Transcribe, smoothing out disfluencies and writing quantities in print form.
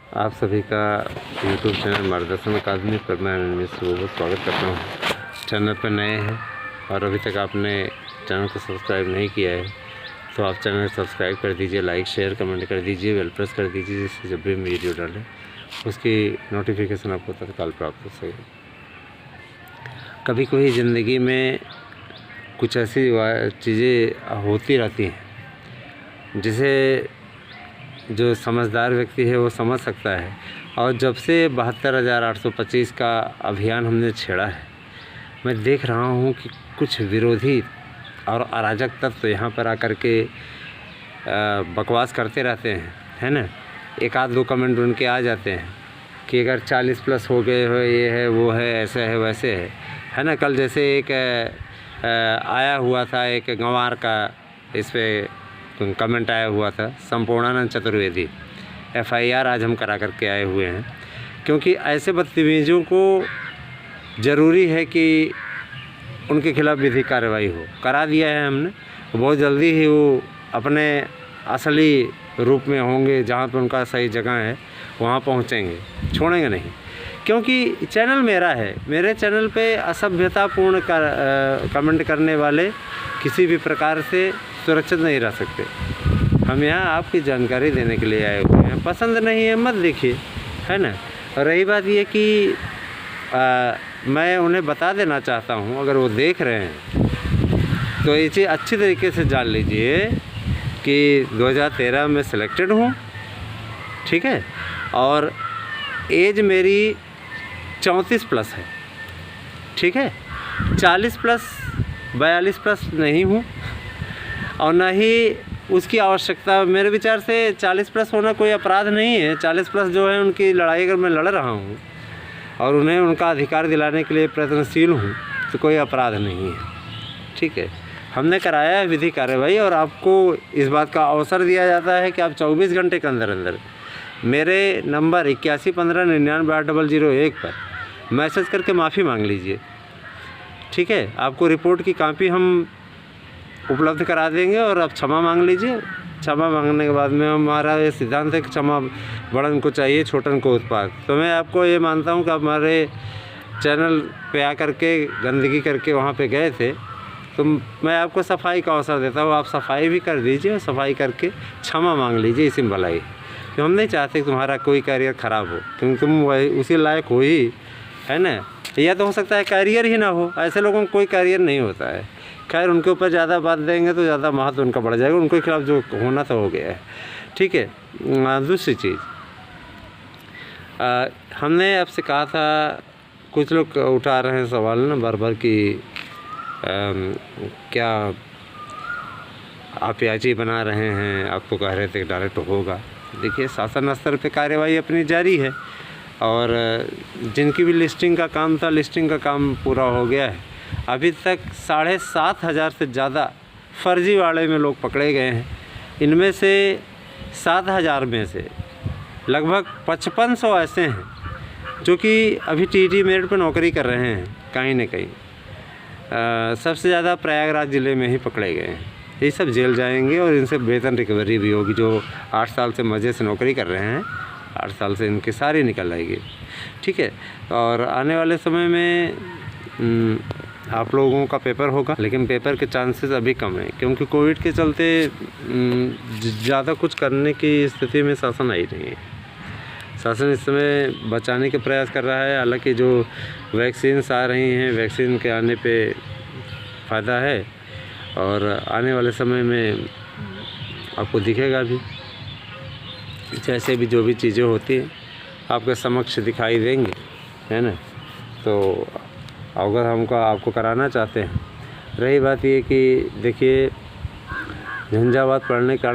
आप सभी का यूट्यूब चैनल मार्गदर्शन अकादमी पर मैं बहुत स्वागत करता हूँ। चैनल पर नए हैं और अभी तक आपने चैनल को सब्सक्राइब नहीं किया है तो आप चैनल सब्सक्राइब कर दीजिए, लाइक शेयर कमेंट कर दीजिए, बेल प्रेस कर दीजिए, जिससे जब भी हम वीडियो डालें उसकी नोटिफिकेशन आपको तत्काल प्राप्त हो सके। कभी कभी ज़िंदगी में कुछ ऐसी चीज़ें होती रहती हैं जिसे जो समझदार व्यक्ति है वो समझ सकता है। और जब से 72,825 का अभियान हमने छेड़ा है, मैं देख रहा हूँ कि कुछ विरोधी और अराजक तत्व यहाँ पर आकर के बकवास करते रहते हैं, है ना। एक आध दो कमेंट उनके आ जाते हैं कि अगर 40 प्लस हो गए हो, ये है वो है, ऐसा है वैसे है ना। कल जैसे एक आया हुआ था एक गंवार का, इस पर कमेंट आया हुआ था, संपूर्णानंद चतुर्वेदी FIR आज हम करा करके आए हुए हैं, क्योंकि ऐसे बदतमीज़ों को ज़रूरी है कि उनके खिलाफ़ विधिक कार्रवाई हो। करा दिया है हमने, बहुत जल्दी ही वो अपने असली रूप में होंगे, जहाँ पे उनका सही जगह है वहाँ पहुँचेंगे, छोड़ेंगे नहीं। क्योंकि चैनल मेरा है, मेरे चैनल पे असभ्यतापूर्ण कमेंट करने वाले किसी भी प्रकार से सुरक्षित नहीं रह सकते। हम यहाँ आपकी जानकारी देने के लिए आए हुए हैं। पसंद नहीं है मत देखिए, है ना। और रही बात ये कि मैं उन्हें बता देना चाहता हूँ, अगर वो देख रहे हैं तो ये चीज़ अच्छी तरीके से जान लीजिए कि 2013 में सिलेक्टेड हूँ, ठीक है, और एज मेरी 34 प्लस है, ठीक है। 40 प्लस 42 प्लस नहीं हूँ और ना ही उसकी आवश्यकता। मेरे विचार से 40 प्लस होना कोई अपराध नहीं है। 40 प्लस जो है उनकी लड़ाई अगर मैं लड़ रहा हूँ और उन्हें उनका अधिकार दिलाने के लिए प्रयत्नशील हूँ तो कोई अपराध नहीं है, ठीक है। हमने कराया है विधिक कार्रवाई और आपको इस बात का अवसर दिया जाता है कि आप 24 घंटे के अंदर अंदर मेरे नंबर 8115998001 पर मैसेज करके माफ़ी मांग लीजिए, ठीक है। आपको रिपोर्ट की कॉपी हम उपलब्ध करा देंगे और आप क्षमा मांग लीजिए। क्षमा मांगने के बाद में हमारा ये सिद्धांत है कि क्षमा बड़न को चाहिए, छोटन को उत्पाद। तो मैं आपको ये मानता हूँ कि आप हमारे चैनल पे आकर के गंदगी करके वहाँ पे गए थे, तो मैं आपको सफाई का अवसर देता हूँ। आप सफाई भी कर दीजिए और सफाई करके क्षमा मांग लीजिए, इसी में भलाई। तो हम नहीं चाहते कि तुम्हारा कोई करियर ख़राब हो, क्योंकि तुम वही उसी लायक हो ही, है ना। या तो हो सकता है करियर ही ना हो, ऐसे लोगों को कोई करियर नहीं होता है। खैर, उनके ऊपर ज़्यादा बात देंगे तो ज़्यादा महत्व उनका बढ़ जाएगा। उनके खिलाफ़ जो होना तो हो गया है, ठीक है। दूसरी चीज़, हमने आपसे कहा था, कुछ लोग उठा रहे हैं सवाल ना बार बार कि क्या आप याची बना रहे हैं, आप तो कह रहे थे डायरेक्ट होगा। देखिए, शासन स्तर पे कार्यवाही अपनी जारी है और जिनकी भी लिस्टिंग का काम था, लिस्टिंग का काम पूरा हो गया है। अभी तक 7,500 से ज़्यादा फर्जीवाड़े में लोग पकड़े गए हैं। इनमें से 7,000 में से लगभग 5500 ऐसे हैं जो कि अभी TT मेरिट पर नौकरी कर रहे हैं कहीं न कहीं। सबसे ज़्यादा प्रयागराज ज़िले में ही पकड़े गए हैं। ये सब जेल जाएंगे और इनसे वेतन रिकवरी भी होगी। जो 8 साल से मज़े से नौकरी कर रहे हैं, 8 साल से इनकी सारी निकल आएगी, ठीक है। और आने वाले समय में आप लोगों का पेपर होगा, लेकिन पेपर के चांसेस अभी कम है, क्योंकि कोविड के चलते ज़्यादा कुछ करने की स्थिति में शासन आई नहीं है। शासन इस समय बचाने के प्रयास कर रहा है। हालांकि जो वैक्सीन्स आ रही हैं, वैक्सीन के आने पे फ़ायदा है और आने वाले समय में आपको दिखेगा भी, जैसे भी जो भी चीज़ें होती हैं आपके समक्ष दिखाई देंगी, है ना। तो अगर हमको आपको कराना चाहते हैं, रही बात ये कि देखिए, झंझावात पड़ने के कारण